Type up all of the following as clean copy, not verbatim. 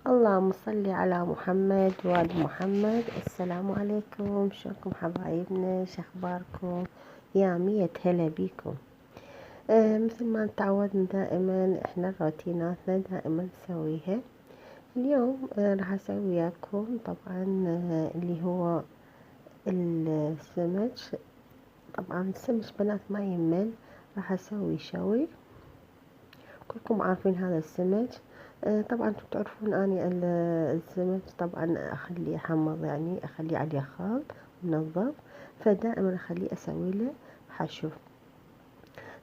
اللهم صل على محمد وآل محمد. السلام عليكم، شلونكم حبايبنا؟ شخباركم؟ يا مية هلا بيكم. مثل ما تعودنا دائما احنا روتيناتنا دائما نسويها. اليوم راح اسوي وياكم طبعا اللي هو السمك. طبعا السمك بنات ما يمل، راح اسوي شوي. كلكم عارفين هذا السمك. طبعا انتم تعرفون اني السمك طبعا اخليه احمض، يعني اخليه عليه خلط منظف، فدائما اخليه اسوي له حشو.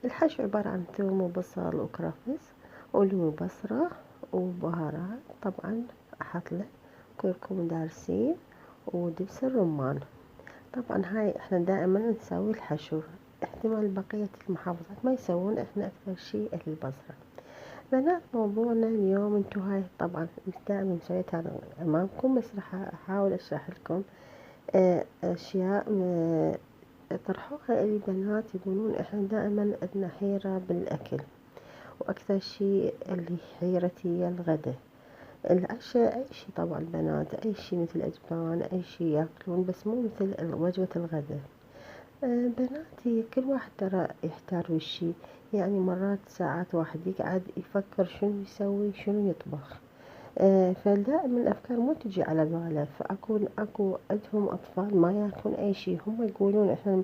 الحشو عبارة عن ثوم وبصل وكرفس ولو بصرة وبهارات. طبعا احط له كركم ودارسين ودبس الرمان. طبعا هاي احنا دائما نسوي الحشو. احتمال بقية المحافظات ما يسوون، احنا اكثر شي البصرة. بنات موضوعنا اليوم، انتو هاي طبعا دائما سويتها امامكم، بس راح احاول اشرح لكم اشياء طرحوها البنات، يقولون احنا دائما عندنا حيرة بالاكل، واكثر شي اللي حيرتي هي الغداء. العشاء اي شي طبعا بنات، اي شي مثل اجبان، اي شي ياكلون، بس مو مثل وجبة الغداء. بناتي كل واحد ترى يحتار بالشي، يعني مرات ساعات واحد يقعد يفكر شنو يسوي شنو يطبخ. فدائما الأفكار مو تجي على باله، أكو عندهم أطفال ما ياكلون أي شي، هم يقولون إحنا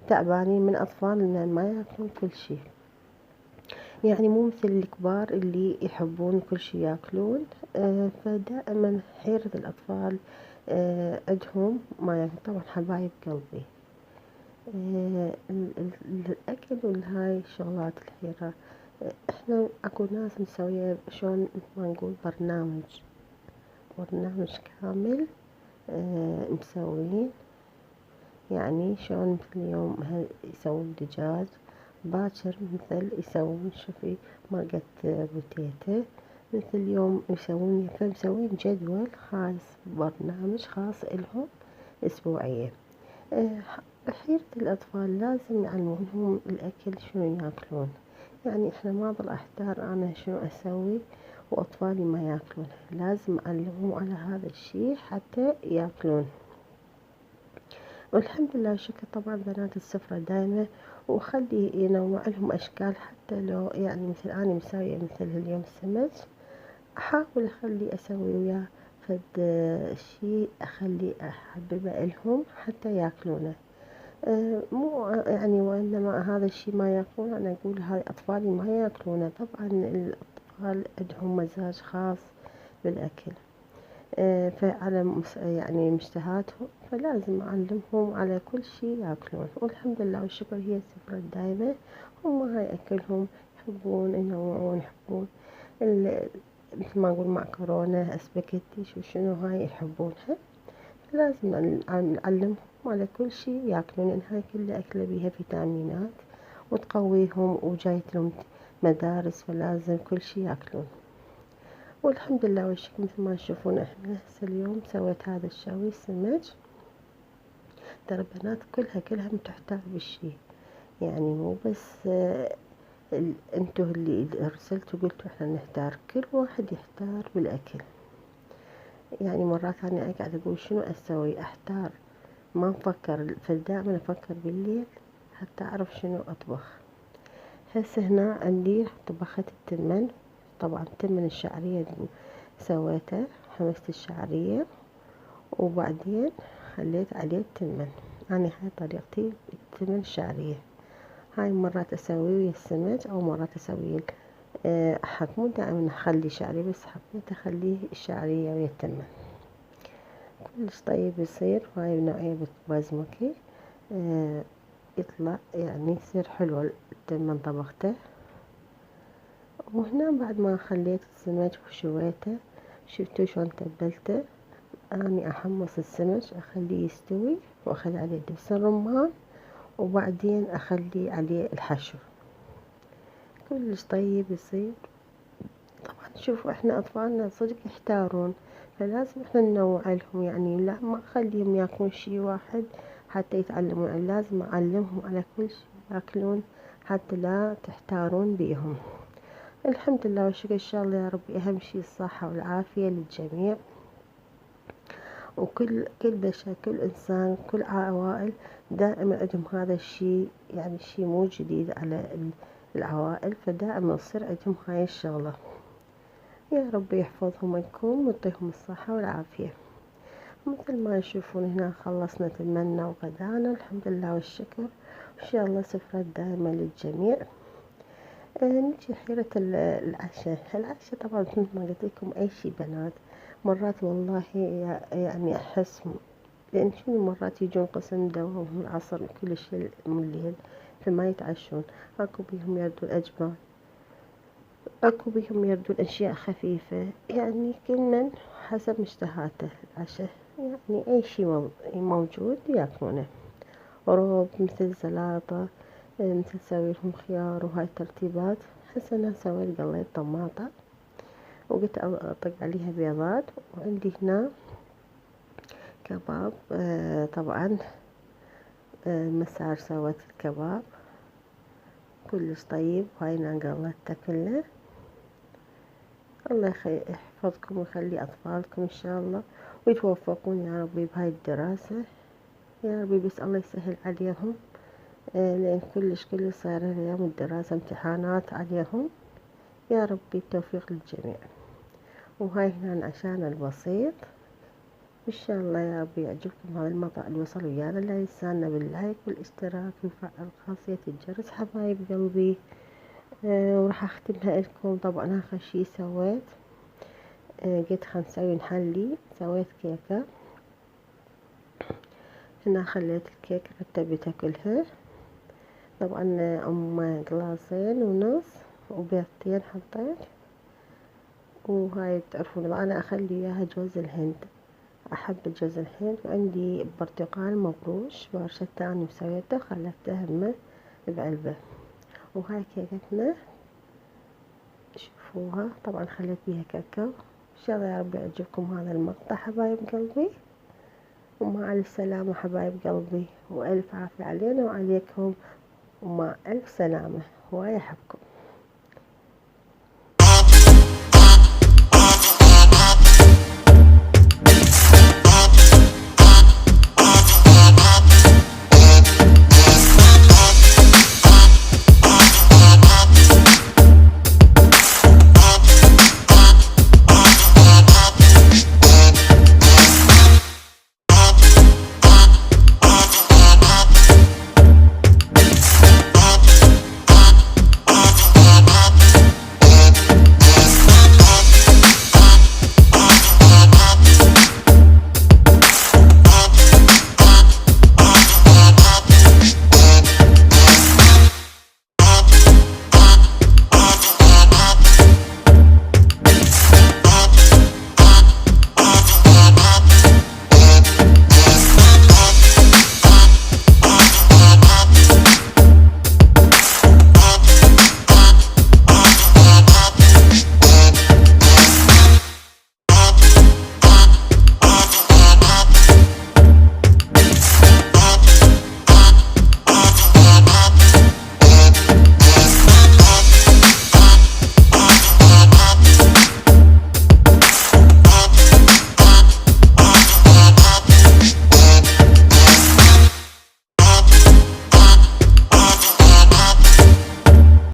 تعبانين من أطفالنا ما ياكلون كل شي، يعني مو مثل الكبار اللي يحبون كل شي ياكلون. فدائما حيرة الأطفال عندهم ما ياكلون. طبعا حبايب قلبي، الأكل والهاي شغلات الحيرة، احنا اكو ناس مسوية شلون ما نقول برنامج كامل. مسوين يعني شلون مثل اليوم يسوون دجاج، باكر مثل يسوون شوفي مرقة بوتيتة، مثل اليوم يسوون، فمسوين جدول خاص، برنامج خاص إلهم أسبوعية. حيرة الأطفال لازم يعلمونهم الأكل شنو ياكلون، يعني إحنا ما ظل أحتار أنا شنو أسوي وأطفالي ما ياكلون، لازم أعلمهم على هذا الشي حتى ياكلون. والحمد لله والشكر طبعا بنات السفرة دايمة، وخلي ينوع لهم أشكال، حتى لو يعني مثل أنا مسوية مثل اليوم السمك، أحاول أخلي أسوي وياه فد شي أخلي أحببه إلهم حتى ياكلونه. مو يعني وإنما هذا الشي ما ياكلون أنا أقول هاي أطفالي ما ياكلونه. طبعا الأطفال عندهم مزاج خاص بالأكل، فعلى يعني مشتهاتهم، فلازم أعلمهم على كل شي ياكلون. والحمد لله والشكر هي السفرة الدايمة، هم هاي أكلهم يحبون ينوعون، يحبون مثل ما نقول معكرونة اسباجيتي شو شنو هاي يحبونها، لازم نعلمهم على كل شي ياكلون، لأن هاي كلها أكلة بيها فيتامينات وتقويهم، وجايت لهم مدارس، فلازم كل شي ياكلون. والحمد لله والشكر مثل ما تشوفون احنا هسه اليوم سويت هذا الشوي السمك. ترى بنات كلها متحتار بالشي، يعني مو بس انتو اللي ارسلتوا قلتوا احنا نحتار، كل واحد يحتار بالاكل. يعني مرات انا اقعد اقول شنو اسوي، احتار ما نفكر، فدائما افكر بالليل حتى اعرف شنو اطبخ. هسه هنا عندي طبخت التمن، طبعا التمن الشعرية سويته، حمست الشعرية وبعدين خليت عليه التمن. أنا هاي طريقتي التمن الشعرية. هاي مرات اسويه ويا السمك، او مرات اسويه مو دائما اخلي شعري، بس حبيت اخليه الشعرية ويا التمن كلش طيب يصير. هاي نوعية بازمكي يطلع يعني يصير حلو التمن طبخته. وهنا بعد ما خليت السمك وشويته، شفتوا شلون تبلته. اني احمص السمك اخليه يستوي، واخلي عليه دبس الرمان، وبعدين اخلي عليه الحشو كلش طيب يصير. طبعا شوفوا احنا اطفالنا صدق يحتارون، فلازم احنا ننوع لهم، يعني لا ما اخليهم ياكلون شي واحد حتى يتعلمون، يعني لازم اعلمهم على كل شي ياكلون حتى لا تحتارون بيهم. الحمد لله والشكر إن شاء الله يا ربي. أهم شي الصحة والعافية للجميع، وكل بشر، كل إنسان، كل عوائل دائما عندهم هذا الشي، يعني شي مو جديد على العوائل، فدائما يصير عندهم هاي الشغلة. يا رب يحفظهم منكم ويعطيهم الصحة والعافية. مثل ما يشوفون هنا خلصنا تمنا وغدانا الحمد لله والشكر، وإن شاء الله سفرة دائمة للجميع. نجي حيرة العشاء طبعا مثل ما قلت لكم أي شي بنات. مرات والله يعني أحس لأن شنو مرات يجون قسم دواء من العصر كل شي من الليل، فما يتعشون. اكو بيهم يردون أجبان، اكو بيهم يردون أشياء خفيفة، يعني كل من حسب مشتهاته العشاء. يعني أي شي موجود ياكلونه، رز مثل سلطة، مثل سوي لهم خيار وهاي الترتيبات. هسه أنا سويت قليت طماطة وقلت أطق عليها بيضات، وعندي هنا كباب. طبعا مسار سويت الكباب كلش طيب، وهاي أنا قليتها كله. الله يحفظكم ويخلي أطفالكم إن شاء الله، ويتوفقون يا ربي بهاي الدراسة يا ربي، بس الله يسهل عليهم. لأن كلش صاير اليوم الدراسة امتحانات عليهم. يا ربي التوفيق للجميع. وهاي هنا عشان البسيط. إن شاء الله يا ربي يعجبكم هذا المقطع اللي وصل ويانا. لا ينسانا باللايك والاشتراك وفعل خاصية الجرس حبايب قلبي. وراح أختمها لكم. طبعا آخر شي سويت قلت خلنا نحلي، سويت كيكة. هنا خليت الكيك رتبتها كلها. طبعا قلاصين ونص وبيضتين حطيت. وهاي تعرفون أنا أخلي إياها جوز الهند، أحب جوز الهند. وعندي برتقال مبروش بارشته أنا وسويته خليته همه بعلبة. وهاي كيكتنا شوفوها، طبعا خليت بيها كاكاو. إن شاء الله يا رب يعجبكم هذا المقطع حبايب قلبي، ومع السلامة حبايب قلبي، وألف عافية علينا وعليكم، ومع ألف سلامة. هواي أحبكم.